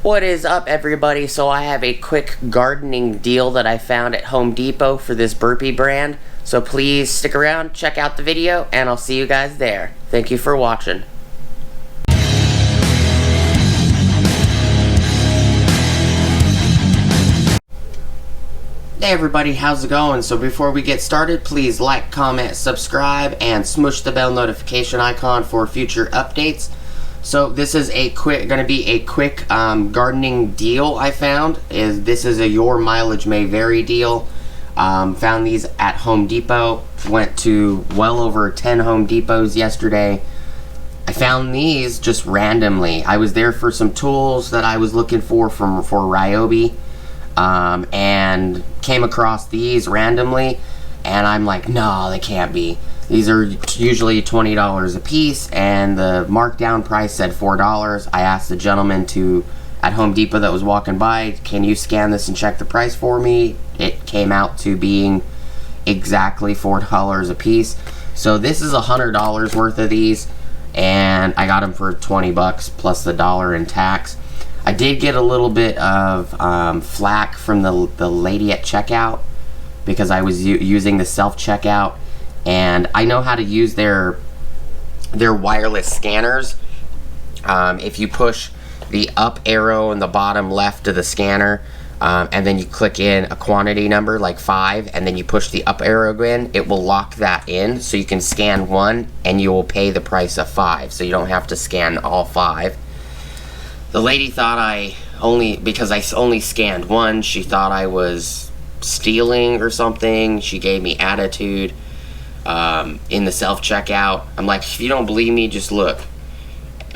What is up, everybody? So I have a quick gardening deal that I found at Home Depot for this Burpee brand. So please stick around, check out the video, and I'll see you guys there. Thank you for watching. Hey everybody, how's it going? So before we get started, please like, comment, subscribe, and smush the bell notification icon for future updates. So this is going to be a quick gardening deal I found. This is a Your Mileage May Vary deal. Found these at Home Depot. Went to well over 10 Home Depots yesterday. I found these just randomly. I was there for some tools that I was looking for Ryobi, and came across these randomly, and I'm like, no, they can't be. These are usually $20 a piece, and the markdown price said $4. I asked the gentleman at Home Depot that was walking by, can you scan this and check the price for me? It came out to being exactly $4 a piece. So this is $100 worth of these, and I got them for 20 bucks plus the dollar in tax. I did get a little bit of flack from the lady at checkout because I was using the self-checkout, and I know how to use their wireless scanners. If you push the up arrow in the bottom left of the scanner, and then you click in a quantity number like 5, and then you push the up arrow in, it will lock that in, so you can scan 1 and you will pay the price of 5, so you don't have to scan all 5. The lady thought because I only scanned 1, she thought I was stealing or something. She gave me attitude in the self-checkout. I'm like, if you don't believe me, just look.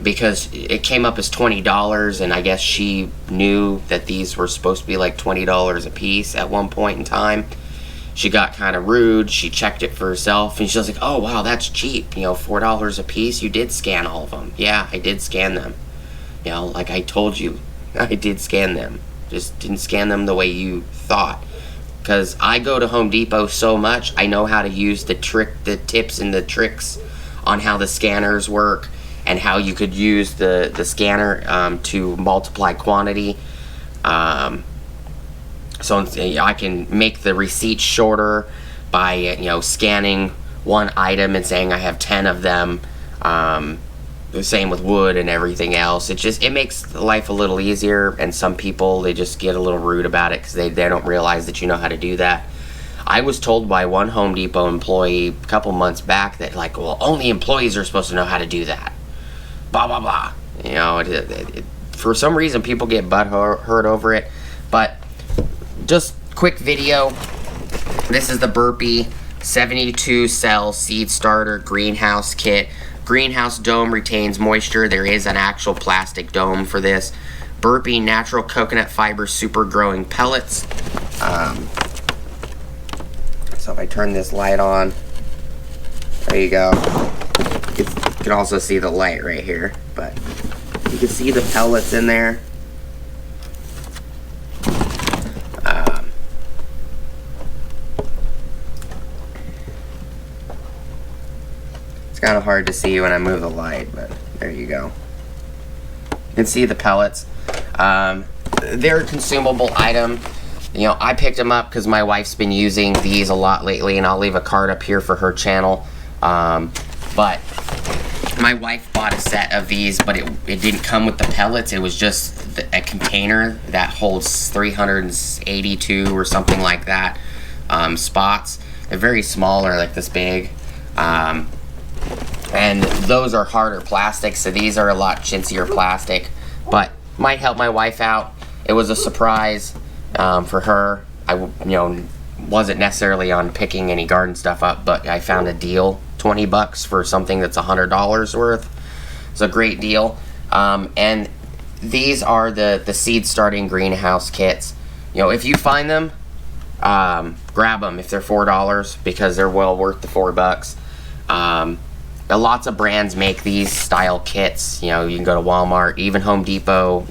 Because it came up as $20, and I guess she knew that these were supposed to be like $20 a piece at one point in time. She got kind of rude. She checked it for herself, and she was like, oh, wow, that's cheap. You know, $4 a piece. You did scan all of them. Yeah, I did scan them. You know, like I told you, I did scan them. Just didn't scan them the way you thought. Because I go to Home Depot so much, I know how to use the tips and the tricks on how the scanners work, and how you could use the scanner to multiply quantity. So I can make the receipt shorter by scanning one item and saying I have 10 of them. The same with wood and everything else. It makes life a little easier, and some people, they just get a little rude about it because they don't realize that you know how to do that. I was told by one Home Depot employee a couple months back that, like, well, only employees are supposed to know how to do that. Blah, blah, blah. You know, for some reason, people get hurt over it. But just quick video. This is the Burpee 72 cell seed starter greenhouse kit. Greenhouse dome retains moisture. There is an actual plastic dome for this. Burpee natural coconut fiber super growing pellets. So if I turn this light on, there you go. You can also see the light right here, but you can see the pellets in there. It's kind of hard to see when I move the light, but there you go. You can see the pellets. They're a consumable item. You know, I picked them up because my wife's been using these a lot lately, and I'll leave a card up here for her channel. But my wife bought a set of these, but it didn't come with the pellets. It was just a container that holds 382 or something like that spots. They're very small, or like this big. And those are harder plastic, so these are a lot chintzier plastic, but might help my wife out. It was a surprise for her. I wasn't necessarily on picking any garden stuff up, but I found a deal, 20 bucks for something that's $100 worth. It's a great deal. And these are the seed starting greenhouse kits. You know, if you find them, grab them if they're $4, because they're well worth the $4. Lots of brands make these style kits. You know, you can go to Walmart, even Home Depot.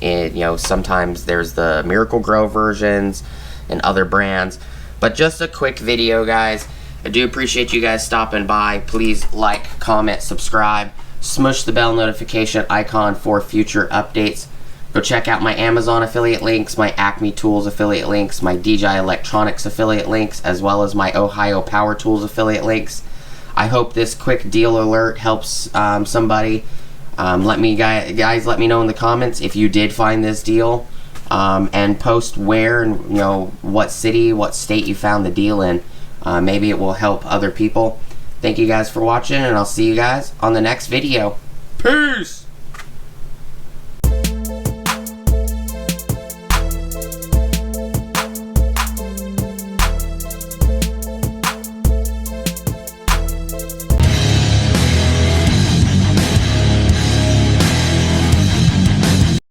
Sometimes there's the Miracle Grow versions and other brands. But just a quick video, guys. I do appreciate you guys stopping by. Please like, comment, subscribe, smush the bell notification icon for future updates. Go check out my Amazon affiliate links, my Acme Tools affiliate links, my DJI Electronics affiliate links, as well as my Ohio Power Tools affiliate links. I hope this quick deal alert helps somebody. Let me guys let me know in the comments if you did find this deal, and post where and what city, what state you found the deal in. Maybe it will help other people. Thank you guys for watching, and I'll see you guys on the next video. Peace!